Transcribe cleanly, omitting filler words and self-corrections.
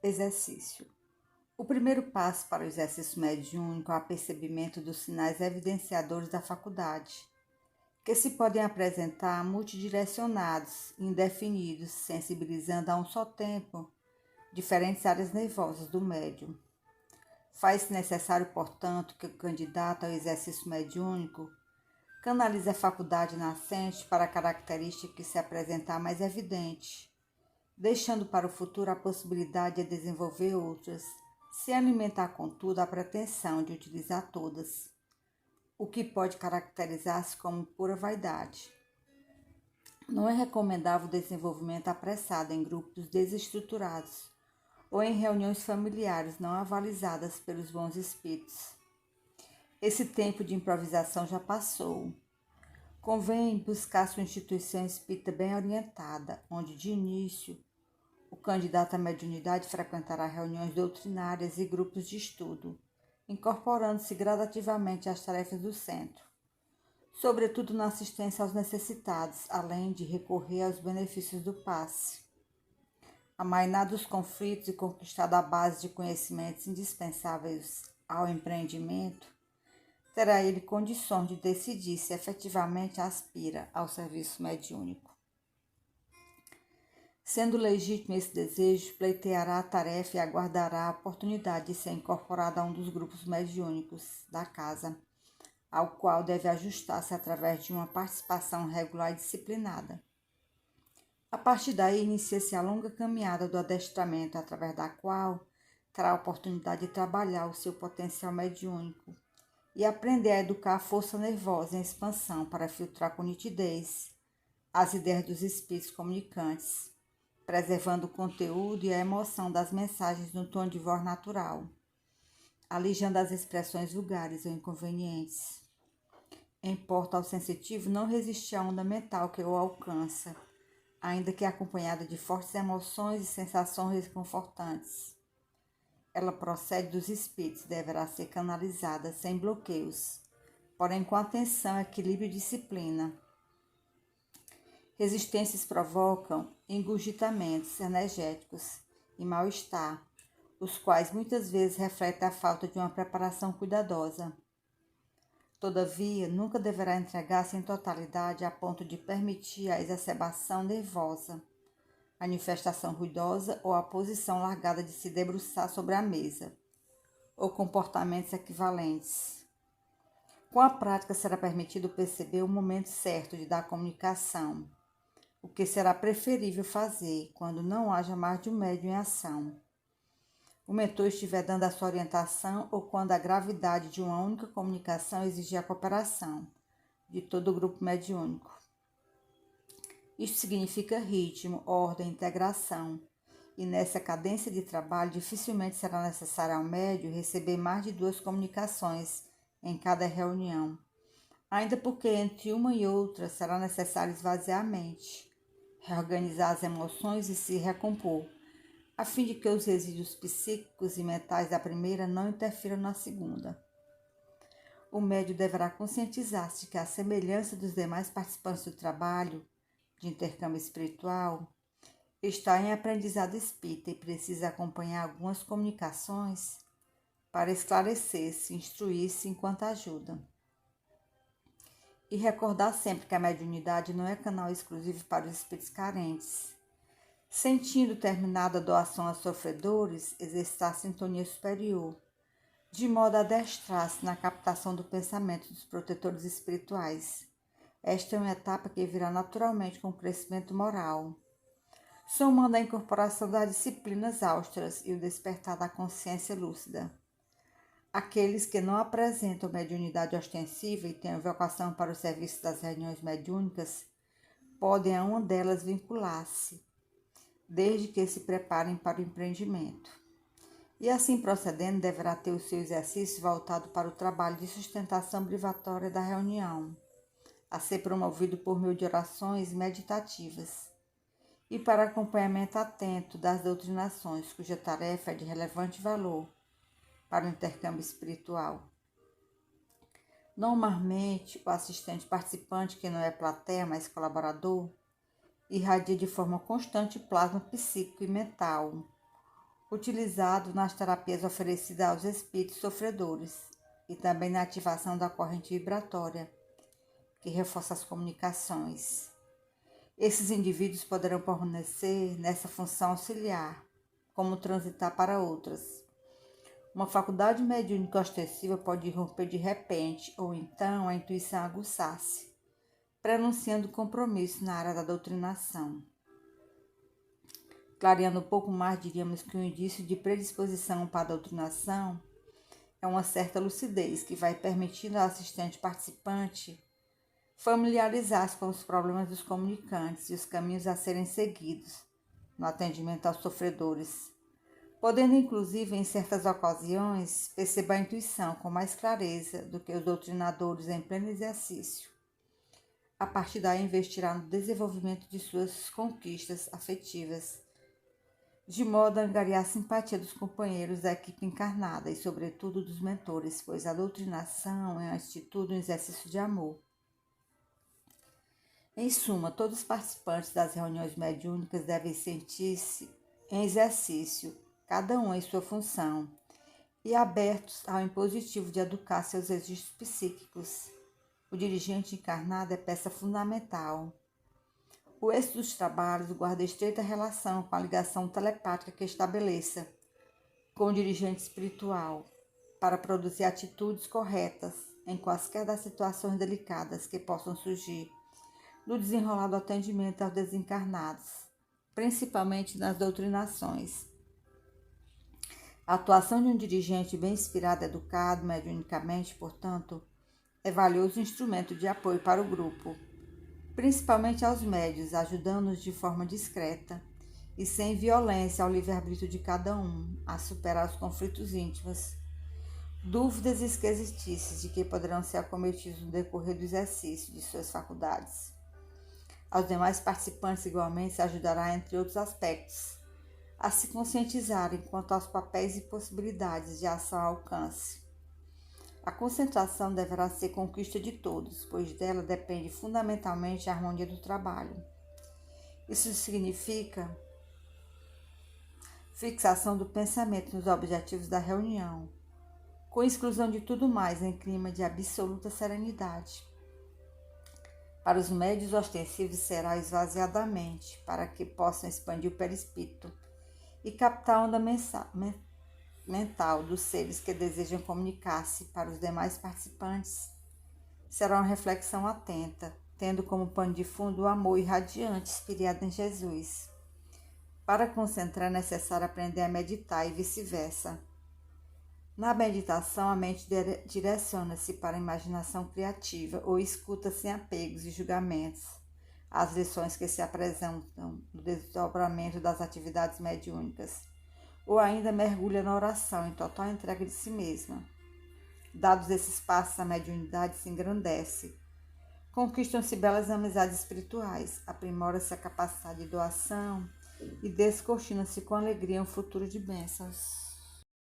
Exercício. O primeiro passo para o exercício mediúnico é o apercebimento dos sinais evidenciadores da faculdade, que se podem apresentar multidirecionados, indefinidos, sensibilizando a um só tempo diferentes áreas nervosas do médium. Faz-se necessário, portanto, que o candidato ao exercício mediúnico canalize a faculdade nascente para a característica que se apresentar mais evidente, deixando para o futuro a possibilidade de desenvolver outras, sem alimentar, contudo, a pretensão de utilizar todas, o que pode caracterizar-se como pura vaidade. Não é recomendável o desenvolvimento apressado em grupos desestruturados ou em reuniões familiares não avalizadas pelos bons espíritos. Esse tempo de improvisação já passou. Convém buscar sua instituição espírita bem orientada, onde, de início, o candidato à mediunidade frequentará reuniões doutrinárias e grupos de estudo, incorporando-se gradativamente às tarefas do centro, sobretudo na assistência aos necessitados, além de recorrer aos benefícios do passe. Amainado os conflitos e conquistada a base de conhecimentos indispensáveis ao empreendimento, terá ele condições de decidir se efetivamente aspira ao serviço mediúnico. Sendo legítimo esse desejo, pleiteará a tarefa e aguardará a oportunidade de ser incorporado a um dos grupos mediúnicos da casa, ao qual deve ajustar-se através de uma participação regular e disciplinada. A partir daí, inicia-se a longa caminhada do adestramento, através da qual terá a oportunidade de trabalhar o seu potencial mediúnico e aprender a educar a força nervosa em expansão para filtrar com nitidez as ideias dos espíritos comunicantes, preservando o conteúdo e a emoção das mensagens no tom de voz natural, alijando as expressões vulgares ou inconvenientes. Importa ao sensitivo não resistir à onda mental que o alcança, ainda que acompanhada de fortes emoções e sensações reconfortantes. Ela procede dos espíritos e deverá ser canalizada sem bloqueios, porém com atenção, equilíbrio e disciplina. Resistências provocam engurgitamentos energéticos e mal-estar, os quais muitas vezes refletem a falta de uma preparação cuidadosa. Todavia, nunca deverá entregar-se em totalidade a ponto de permitir a exacerbação nervosa, a manifestação ruidosa ou a posição largada de se debruçar sobre a mesa, ou comportamentos equivalentes. Com a prática será permitido perceber o momento certo de dar comunicação, o que será preferível fazer quando não haja mais de um médium em ação. O mentor estiver dando a sua orientação ou quando a gravidade de uma única comunicação exigir a cooperação de todo o grupo mediúnico. Isto significa ritmo, ordem, integração, e nessa cadência de trabalho dificilmente será necessário ao médium receber mais de 2 comunicações em cada reunião, ainda porque entre uma e outra será necessário esvaziar a mente, reorganizar as emoções e se recompor, a fim de que os resíduos psíquicos e mentais da primeira não interfiram na segunda. O médium deverá conscientizar-se de que, à semelhança dos demais participantes do trabalho de intercâmbio espiritual, está em aprendizado espírita e precisa acompanhar algumas comunicações para esclarecer-se, instruir-se enquanto ajuda. E recordar sempre que a mediunidade não é canal exclusivo para os espíritos carentes. Sentindo terminada a doação aos sofredores, exercitar a sintonia superior, de modo a adestrar-se na captação do pensamento dos protetores espirituais. Esta é uma etapa que virá naturalmente com o crescimento moral, somando a incorporação das disciplinas austeras e o despertar da consciência lúcida. Aqueles que não apresentam mediunidade ostensiva e têm vocação para o serviço das reuniões mediúnicas podem a uma delas vincular-se, desde que se preparem para o empreendimento. E assim procedendo, deverá ter o seu exercício voltado para o trabalho de sustentação privatória da reunião, a ser promovido por meio de orações meditativas, e para acompanhamento atento das doutrinações, cuja tarefa é de relevante valor para o intercâmbio espiritual. Normalmente, o assistente participante, que não é plateia, mas colaborador, irradia de forma constante o plasma psíquico e mental, utilizado nas terapias oferecidas aos espíritos sofredores e também na ativação da corrente vibratória, que reforça as comunicações. Esses indivíduos poderão permanecer nessa função auxiliar, como transitar para outras. Uma faculdade mediúnica ostensiva pode irromper de repente, ou então a intuição aguçar-se, prenunciando compromisso na área da doutrinação. Clareando um pouco mais, diríamos que um indício de predisposição para a doutrinação é uma certa lucidez que vai permitindo ao assistente participante familiarizar-se com os problemas dos comunicantes e os caminhos a serem seguidos no atendimento aos sofredores, podendo inclusive em certas ocasiões perceber a intuição com mais clareza do que os doutrinadores em pleno exercício. A partir daí investirá no desenvolvimento de suas conquistas afetivas, de modo a angariar a simpatia dos companheiros da equipe encarnada e, sobretudo, dos mentores, pois a doutrinação é, antes de tudo, um exercício de amor. Em suma, todos os participantes das reuniões mediúnicas devem sentir-se em exercício, cada um em sua função, e abertos ao impositivo de educar seus registros psíquicos. O dirigente encarnado é peça fundamental. O êxito dos trabalhos guarda estreita relação com a ligação telepática que estabeleça com o dirigente espiritual, para produzir atitudes corretas em quaisquer das situações delicadas que possam surgir no desenrolar do atendimento aos desencarnados, principalmente nas doutrinações. A atuação de um dirigente bem inspirado e educado mediunicamente, portanto, é valioso instrumento de apoio para o grupo, principalmente aos médios, ajudando-os de forma discreta e sem violência ao livre-arbítrio de cada um a superar os conflitos íntimos, dúvidas e esquisitices de que poderão ser acometidos no decorrer do exercício de suas faculdades. Aos demais participantes, igualmente, se ajudará, entre outros aspectos, a se conscientizarem quanto aos papéis e possibilidades de ação ao alcance. A concentração deverá ser conquista de todos, pois dela depende fundamentalmente a harmonia do trabalho. Isso significa fixação do pensamento nos objetivos da reunião, com exclusão de tudo mais em clima de absoluta serenidade. Para os médios ostensivos será esvaziadamente, para que possam expandir o perispírito e captar a onda mental dos seres que desejam comunicar-se. Para os demais participantes, será uma reflexão atenta, tendo como pano de fundo o amor irradiante inspirado em Jesus. Para concentrar é necessário aprender a meditar e vice-versa. Na meditação, a mente direciona-se para a imaginação criativa ou escuta sem apegos e julgamentos as lições que se apresentam no desdobramento das atividades mediúnicas, ou ainda mergulha na oração em total entrega de si mesma. Dados esses passos, a mediunidade se engrandece, conquistam-se belas amizades espirituais, aprimora-se a capacidade de doação e descortina-se com alegria um futuro de bênçãos.